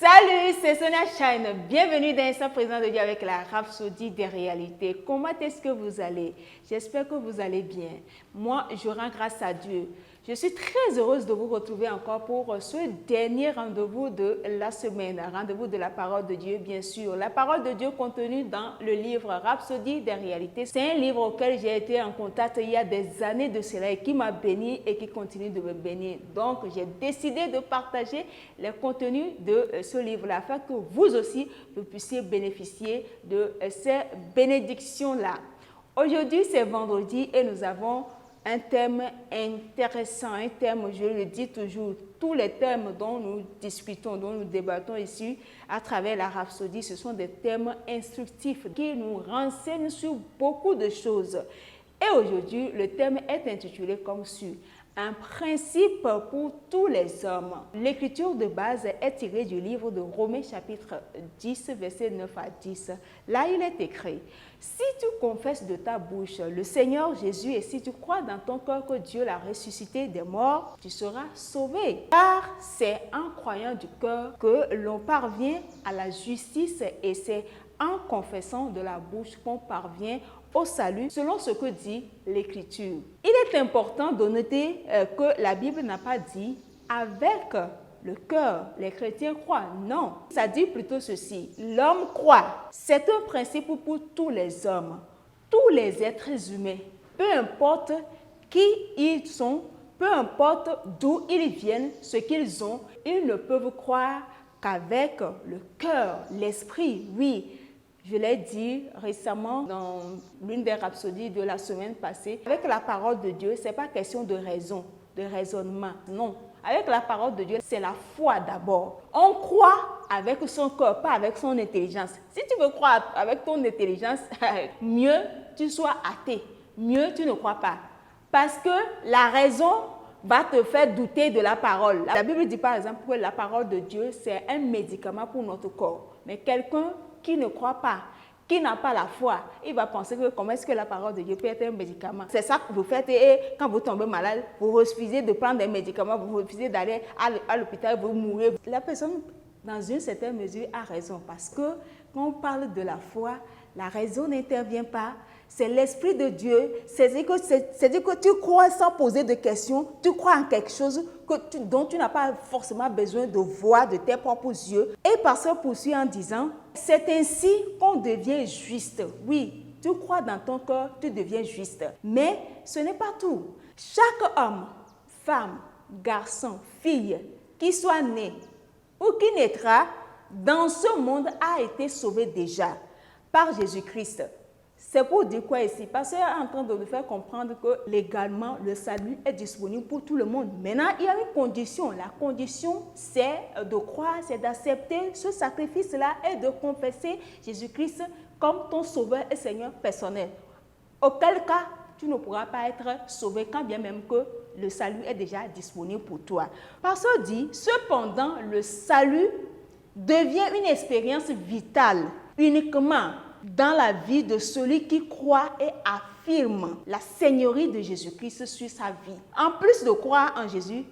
Salut, c'est Sonia Shine. Bienvenue dans l'instant présent de Dieu avec la Rhapsodie des réalités. Comment est-ce que vous allez? J'espère que vous allez bien. Moi, je rends grâce à Dieu. Je suis très heureuse de vous retrouver encore pour ce dernier rendez-vous de la semaine. Rendez-vous de la parole de Dieu, bien sûr. La parole de Dieu contenue dans le livre Rhapsodie des réalités. C'est un livre auquel j'ai été en contact il y a des années de cela et qui m'a béni et qui continue de me bénir. Donc, j'ai décidé de partager les contenus de ce livre-là afin que vous aussi, vous puissiez bénéficier de ces bénédictions-là. Aujourd'hui, c'est vendredi et nous avons un thème intéressant, un thème, je le dis toujours, tous les thèmes dont nous discutons, dont nous débattons ici à travers la Rhapsodie, ce sont des thèmes instructifs qui nous renseignent sur beaucoup de choses. Et aujourd'hui, le thème est intitulé comme suit. Un principe pour tous les hommes. L'écriture de base est tirée du livre de Romains chapitre 10, versets 9 à 10. Là, il est écrit, « Si tu confesses de ta bouche le Seigneur Jésus et si tu crois dans ton cœur que Dieu l'a ressuscité des morts, tu seras sauvé. Car c'est en croyant du cœur que l'on parvient à la justice et c'est en confessant de la bouche qu'on parvient au salut, selon ce que dit l'Écriture. » Il est important de noter que la Bible n'a pas dit « avec le cœur, les chrétiens croient ». Non, ça dit plutôt ceci, l'homme croit. C'est un principe pour tous les hommes, tous les êtres humains, peu importe qui ils sont, peu importe d'où ils viennent, ce qu'ils ont, ils ne peuvent croire qu'avec le cœur, l'esprit, oui. Je l'ai dit récemment dans l'une des rhapsodies de la semaine passée. Avec la parole de Dieu, ce n'est pas question de raison, de raisonnement. Non. Avec la parole de Dieu, c'est la foi d'abord. On croit avec son cœur, pas avec son intelligence. Si tu veux croire avec ton intelligence, mieux tu sois athée. Mieux tu ne crois pas. Parce que la raison va te faire douter de la parole. La Bible dit par exemple que la parole de Dieu, c'est un médicament pour notre corps. Mais quelqu'un qui ne croit pas, qui n'a pas la foi, il va penser que comment est-ce que la parole de Dieu peut être un médicament. C'est ça que vous faites et quand vous tombez malade, vous refusez de prendre des médicaments, vous refusez d'aller à l'hôpital, vous mourrez. La personne, dans une certaine mesure, a raison parce que quand on parle de la foi, la raison n'intervient pas. C'est l'Esprit de Dieu, c'est-à-dire que tu crois sans poser de questions, tu crois en quelque chose dont tu n'as pas forcément besoin de voir de tes propres yeux. Et pasteur poursuit en disant, c'est ainsi qu'on devient juste. Oui, tu crois dans ton cœur, tu deviens juste. Mais ce n'est pas tout. Chaque homme, femme, garçon, fille, qui soit né ou qui naîtra dans ce monde a été sauvé déjà par Jésus-Christ. C'est pour dire quoi ici? Parce qu'il est en train de nous faire comprendre que légalement, le salut est disponible pour tout le monde. Maintenant, il y a une condition. La condition, c'est de croire, c'est d'accepter ce sacrifice-là et de confesser Jésus-Christ comme ton sauveur et Seigneur personnel. Auquel cas, tu ne pourras pas être sauvé quand bien même que le salut est déjà disponible pour toi. Parce que dit, cependant, le salut devient une expérience vitale uniquement dans la vie de celui qui croit et affirme la seigneurie de Jésus-Christ sur sa vie. En plus de croire en Jésus,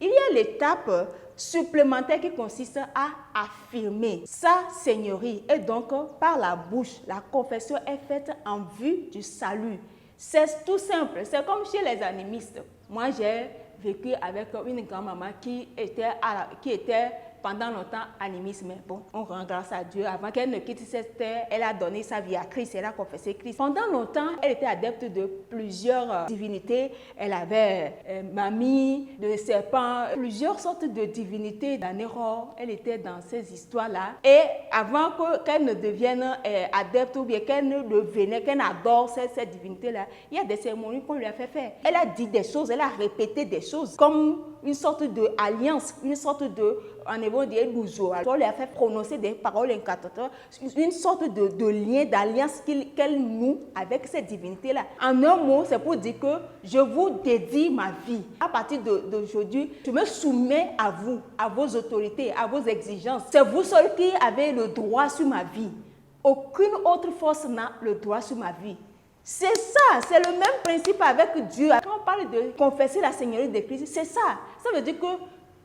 il y a l'étape supplémentaire qui consiste à affirmer sa seigneurie. Et donc, par la bouche, la confession est faite en vue du salut. C'est tout simple. C'est comme chez les animistes. Moi, j'ai vécu avec une grand-maman qui était pendant longtemps animiste, mais bon, on rend grâce à Dieu. Avant qu'elle ne quitte cette terre, elle a donné sa vie à Christ, elle a confessé Christ. Pendant longtemps, elle était adepte de plusieurs divinités. Elle avait mamie, de serpent, plusieurs sortes de divinités d'Anéron. Elle était dans ces histoires-là. Et avant qu'elle ne devienne adepte ou bien qu'elle ne devienne, qu'elle adore ces divinités-là, il y a des cérémonies qu'on lui a fait faire. Elle a dit des choses, elle a répété des choses comme une sorte d'alliance, une sorte de, en hébreu, on lui a fait prononcer des paroles incantatoires, une sorte de lien, d'alliance qu'elle noue avec cette divinité-là. En un mot, c'est pour dire que je vous dédie ma vie. À partir d'aujourd'hui, je me soumets à vous, à vos autorités, à vos exigences. C'est vous seul qui avez le droit sur ma vie. Aucune autre force n'a le droit sur ma vie. C'est ça, c'est le même principe avec Dieu. Quand on parle de confesser la Seigneurie de Christ, c'est ça. Ça veut dire que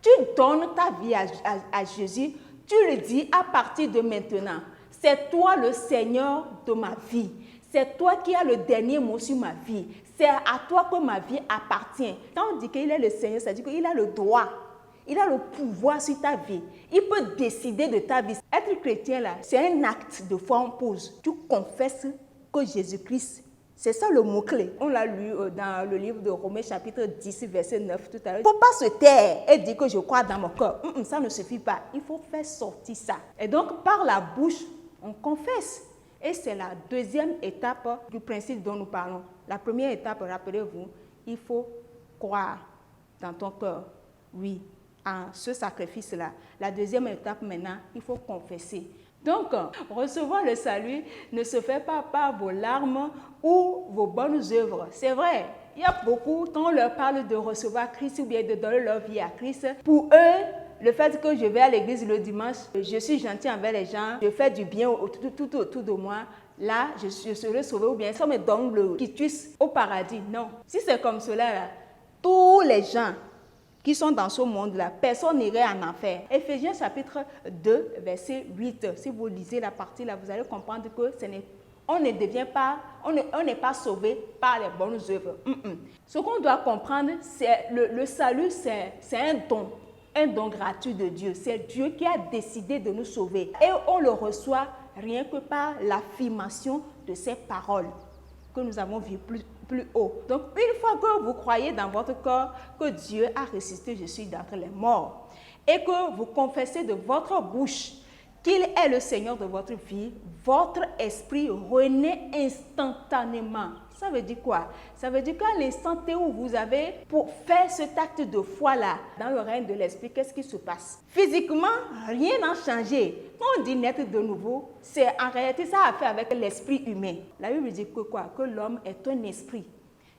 tu donnes ta vie à Jésus, Tu le dis à partir de maintenant. C'est toi le Seigneur de ma vie. C'est toi qui as le dernier mot sur ma vie. C'est à toi que ma vie appartient. Quand on dit qu'il est le Seigneur, ça veut dire qu'il a le droit. Il a le pouvoir sur ta vie. Il peut décider de ta vie. Être chrétien, là, c'est un acte de foi en pause. Tu confesses que Jésus-Christ, c'est ça le mot-clé. On l'a lu dans le livre de Romains chapitre 10, verset 9 tout à l'heure. Il ne faut pas se taire et dire que je crois dans mon cœur. Ça ne suffit pas. Il faut faire sortir ça. Et donc, par la bouche, on confesse. Et c'est la deuxième étape du principe dont nous parlons. La première étape, rappelez-vous, il faut croire dans ton cœur, oui, en ce sacrifice-là. La deuxième étape maintenant, il faut confesser. Donc, recevoir le salut ne se fait pas par vos larmes ou vos bonnes œuvres. C'est vrai, il y a beaucoup, quand on leur parle de recevoir Christ ou bien de donner leur vie à Christ, pour eux, le fait que je vais à l'église le dimanche, je suis gentil envers les gens, je fais du bien tout autour de moi, là, je serai sauvé ou bien ça me donne le quitus au paradis. Non, si c'est comme cela, là, tous les gens qui sont dans ce monde-là, personne n'irait en enfer. Éphésiens chapitre 2, verset 8, si vous lisez la partie là, vous allez comprendre que on n'est pas sauvé par les bonnes œuvres. Ce qu'on doit comprendre, c'est le salut, c'est un don gratuit de Dieu. C'est Dieu qui a décidé de nous sauver. Et on le reçoit rien que par l'affirmation de ces paroles que nous avons vues plus haut. Donc, une fois que vous croyez dans votre corps que Dieu a ressuscité Jésus d'entre les morts et que vous confessez de votre bouche qu'il est le Seigneur de votre vie, votre esprit renaît instantanément. Ça veut dire quoi? Ça veut dire qu'à l'instant où vous avez pour faire cet acte de foi-là, dans le règne de l'esprit, qu'est-ce qui se passe? Physiquement, rien n'a changé. Quand on dit naître de nouveau, c'est en réalité ça a fait avec l'esprit humain. La Bible dit que quoi? Que l'homme est un esprit.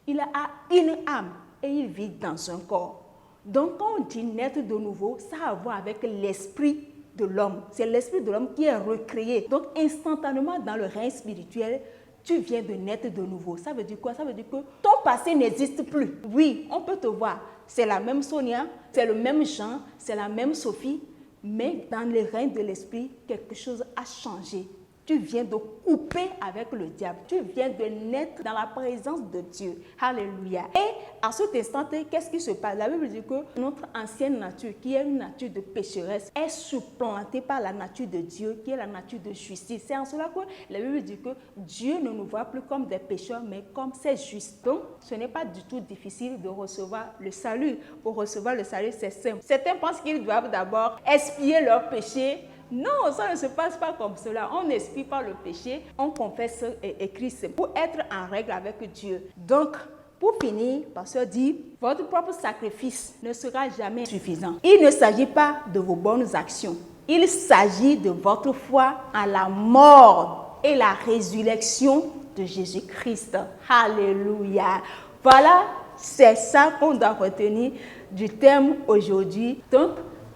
Il a une âme et il vit dans un corps. Donc quand on dit naître de nouveau, ça a à voir avec l'esprit de l'homme. C'est l'esprit de l'homme qui est recréé. Donc instantanément dans le règne spirituel, tu viens de naître de nouveau. Ça veut dire quoi? Ça veut dire que ton passé n'existe plus. Oui, on peut te voir. C'est la même Sonia, c'est le même Jean, c'est la même Sophie, mais dans le règne de l'esprit, quelque chose a changé. Tu viens de couper avec le diable. Tu viens de naître dans la présence de Dieu. Alléluia. Et à cet instant, qu'est-ce qui se passe? La Bible dit que notre ancienne nature, qui est une nature de pécheresse, est supplantée par la nature de Dieu, qui est la nature de justice. C'est en cela que la Bible dit que Dieu ne nous voit plus comme des pécheurs, mais comme ses justes. Donc, ce n'est pas du tout difficile de recevoir le salut. Pour recevoir le salut, c'est simple. Certains pensent qu'ils doivent d'abord expier leurs péchés. Non, ça ne se passe pas comme cela. On n'expie pas le péché, on confesse et Christ pour être en règle avec Dieu. Donc, pour finir, pasteur dit, votre propre sacrifice ne sera jamais suffisant. Il ne s'agit pas de vos bonnes actions. Il s'agit de votre foi en la mort et la résurrection de Jésus-Christ. Alléluia. Voilà, c'est ça qu'on doit retenir du thème aujourd'hui. Donc,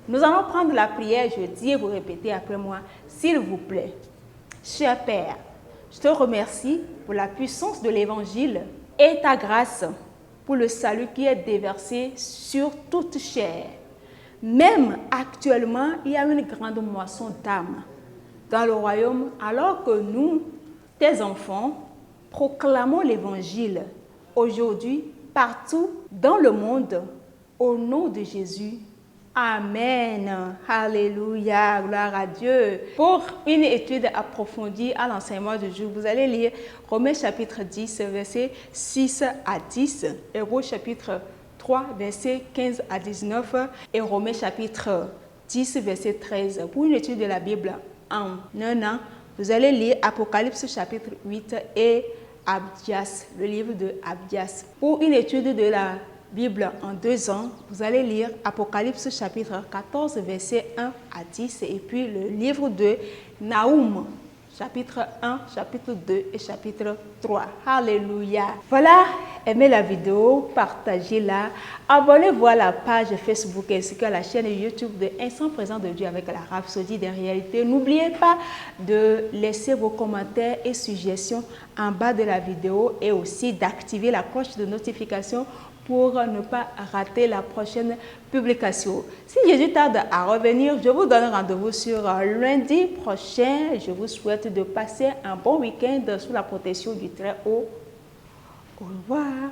nous allons prendre la prière, je dis et vous répétez après moi, s'il vous plaît. Cher Père, je te remercie pour la puissance de l'Évangile et ta grâce pour le salut qui est déversé sur toute chair. Même actuellement, il y a une grande moisson d'âmes dans le royaume, alors que nous, tes enfants, proclamons l'Évangile aujourd'hui, partout dans le monde, au nom de Jésus. Amen. Alléluia. Gloire à Dieu. Pour une étude approfondie à l'enseignement du jour, vous allez lire Romains chapitre 10, versets 6 à 10, Hébreux chapitre 3, versets 15 à 19 et Romains chapitre 10, verset 13. Pour une étude de la Bible en un an, vous allez lire Apocalypse chapitre 8 et Abdias, le livre de Abdias. Pour une étude de la Bible en 2 ans, vous allez lire Apocalypse chapitre 14, verset 1 à 10 et puis le livre de Naoum, chapitre 1, chapitre 2 et chapitre 3. Alléluia. Voilà, aimez la vidéo, partagez-la, abonnez-vous à la page Facebook ainsi qu'à la chaîne YouTube de Instant Présent de Dieu avec la Rhapsodie des réalités. N'oubliez pas de laisser vos commentaires et suggestions en bas de la vidéo et aussi d'activer la cloche de notification pour ne pas rater la prochaine publication. Si Jésus tarde à revenir, je vous donne rendez-vous sur lundi prochain. Je vous souhaite de passer un bon week-end sous la protection du Très-Haut. Au revoir.